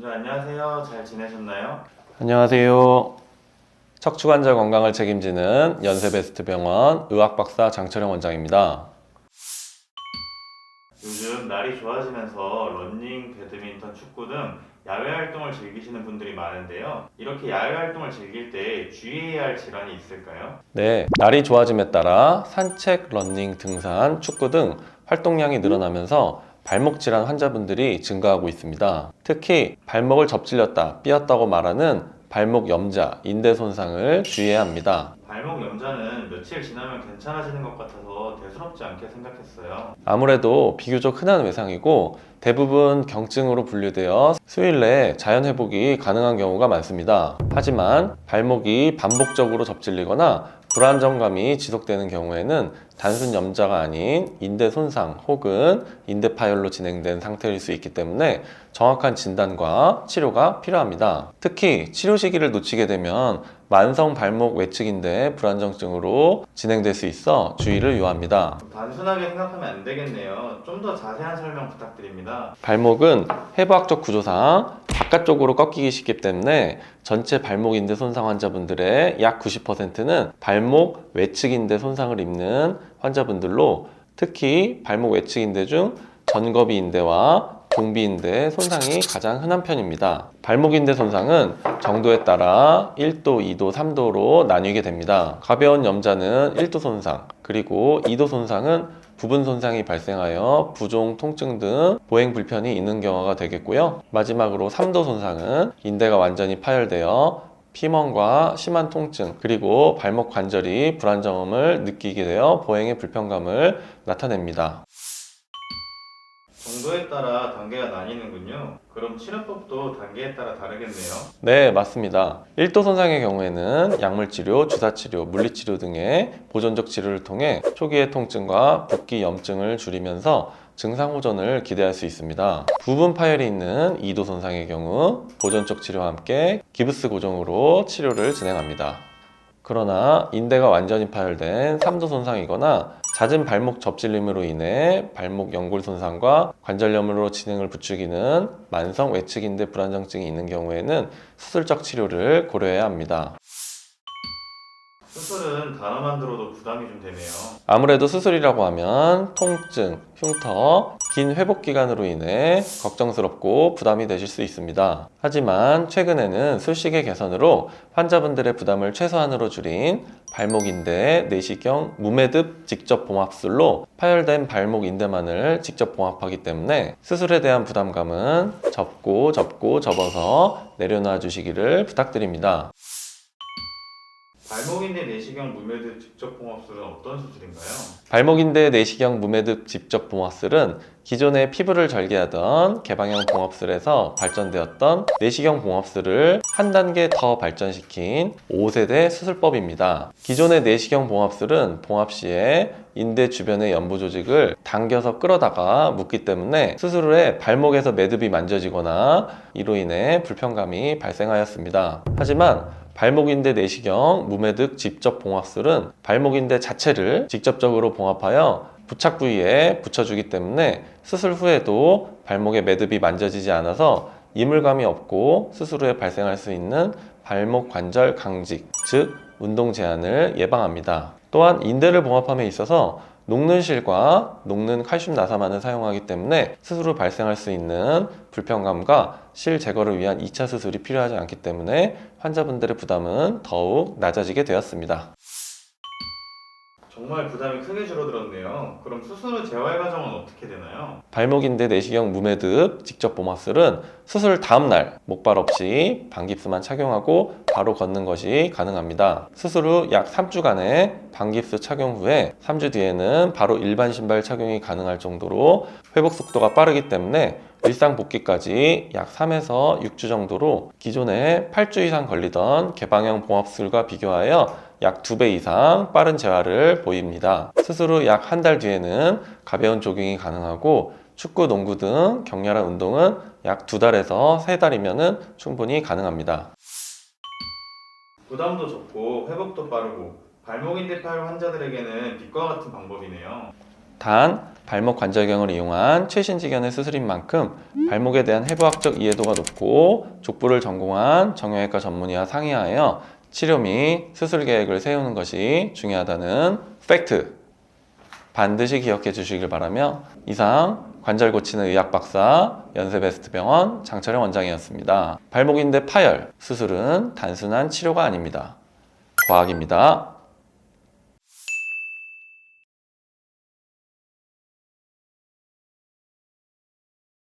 먼저 안녕하세요. 잘 지내셨나요? 안녕하세요. 척추관절 건강을 책임지는 연세베스트병원 의학박사 장철영 원장입니다. 요즘 날이 좋아지면서 러닝, 배드민턴, 축구 등 야외 활동을 즐기시는 분들이 많은데요. 이렇게 야외 활동을 즐길 때 주의해야 할 질환이 있을까요? 네, 날이 좋아짐에 따라 산책, 러닝, 등산, 축구 등 활동량이 늘어나면서 발목 질환 환자분들이 증가하고 있습니다. 특히 발목을 접질렸다, 삐었다고 말하는 발목 염자, 인대 손상을 주의해야 합니다. 발목 염좌는 며칠 지나면 괜찮아지는 것 같아서 대수롭지 않게 생각했어요. 아무래도 비교적 흔한 외상이고 대부분 경증으로 분류되어 수일 내에 자연 회복이 가능한 경우가 많습니다. 하지만 발목이 반복적으로 접질리거나 불안정감이 지속되는 경우에는 단순 염자가 아닌 인대 손상 혹은 인대 파열로 진행된 상태일 수 있기 때문에 정확한 진단과 치료가 필요합니다. 특히 치료 시기를 놓치게 되면 만성 발목 외측인대 불안정증으로 진행될 수 있어 주의를 요합니다. 단순하게 생각하면 안 되겠네요. 좀 더 자세한 설명 부탁드립니다. 발목은 해부학적 구조상 바깥쪽으로 꺾이기 쉽기 때문에 전체 발목인대 손상 환자분들의 약 90%는 발목 외측인대 손상을 입는 환자분들로 특히 발목 외측인대 중 전거비인대와 종비인대 손상이 가장 흔한 편입니다. 발목인대 손상은 정도에 따라 1도, 2도, 3도로 나뉘게 됩니다. 가벼운 염자는 1도 손상, 그리고 2도 손상은 부분 손상이 발생하여 부종, 통증 등 보행 불편이 있는 경우가 되겠고요. 마지막으로 3도 손상은 인대가 완전히 파열되어 피멍과 심한 통증, 그리고 발목 관절이 불안정함을 느끼게 되어 보행의 불편감을 나타냅니다. 정도에 따라 단계가 나뉘는군요. 그럼 치료법도 단계에 따라 다르겠네요. 네, 맞습니다. 1도 손상의 경우에는 약물치료, 주사치료, 물리치료 등의 보존적 치료를 통해 초기의 통증과 붓기 염증을 줄이면서 증상 호전을 기대할 수 있습니다. 부분 파열이 있는 2도 손상의 경우 보존적 치료와 함께 기부스 고정으로 치료를 진행합니다. 그러나 인대가 완전히 파열된 3도 손상이거나 잦은 발목 접질림으로 인해 발목 연골 손상과 관절염으로 진행을 부추기는 만성 외측인대 불안정증이 있는 경우에는 수술적 치료를 고려해야 합니다. 수술은 단어만 들어도 부담이 좀 되네요. 아무래도 수술이라고 하면 통증, 흉터, 긴 회복 기간으로 인해 걱정스럽고 부담이 되실 수 있습니다. 하지만 최근에는 술식의 개선으로 환자분들의 부담을 최소한으로 줄인 발목인대 내시경 무매듭 직접 봉합술로 파열된 발목 인대만을 직접 봉합하기 때문에 수술에 대한 부담감은 접고 접어서 내려놔 주시기를 부탁드립니다. 발목인대 내시경 무매듭 직접 봉합술은 어떤 수술인가요? 발목인대 내시경 무매듭 직접 봉합술은 기존의 피부를 절개하던 개방형 봉합술에서 발전되었던 내시경 봉합술을 한 단계 더 발전시킨 5세대 수술법입니다. 기존의 내시경 봉합술은 봉합 시에 인대 주변의 연부 조직을 당겨서 끌어다가 묶기 때문에 수술 후에 발목에서 매듭이 만져지거나 이로 인해 불편감이 발생하였습니다. 하지만 발목인대 내시경 무매듭 직접 봉합술은 발목인대 자체를 직접적으로 봉합하여 부착 부위에 붙여주기 때문에 수술 후에도 발목의 매듭이 만져지지 않아서 이물감이 없고 수술 후에 발생할 수 있는 발목 관절 강직, 즉 운동 제한을 예방합니다. 또한 인대를 봉합함에 있어서 녹는 실과 녹는 칼슘 나사만을 사용하기 때문에 수술 후 발생할 수 있는 불편감과 실 제거를 위한 2차 수술이 필요하지 않기 때문에 환자분들의 부담은 더욱 낮아지게 되었습니다. 정말 부담이 크게 줄어들었네요. 그럼 수술 후 재활 과정은 어떻게 되나요? 발목인대 내시경 무매듭 직접 봉합술은 수술 다음날 목발 없이 반깁스만 착용하고 바로 걷는 것이 가능합니다. 수술 후 약 3주간의 반깁스 착용 후에 3주 뒤에는 바로 일반 신발 착용이 가능할 정도로 회복 속도가 빠르기 때문에 일상 복귀까지 약 3에서 6주 정도로 기존에 8주 이상 걸리던 개방형 봉합술과 비교하여 약 2배 이상 빠른 재활을 보입니다. 수술 후 약 한 달 뒤에는 가벼운 조깅이 가능하고 축구, 농구 등 격렬한 운동은 약 2달에서 3달이면 충분히 가능합니다. 부담도 적고 회복도 빠르고 발목인대 파열 환자들에게는 빛과 같은 방법이네요. 단 발목 관절경을 이용한 최신 지견의 수술인 만큼 발목에 대한 해부학적 이해도가 높고 족부를 전공한 정형외과 전문의와 상의하여 치료 및 수술 계획을 세우는 것이 중요하다는 팩트 반드시 기억해 주시길 바라며 이상 관절 고치는 의학 박사 연세베스트병원 장철영 원장이었습니다. 발목인대 파열 수술은 단순한 치료가 아닙니다. 과학입니다.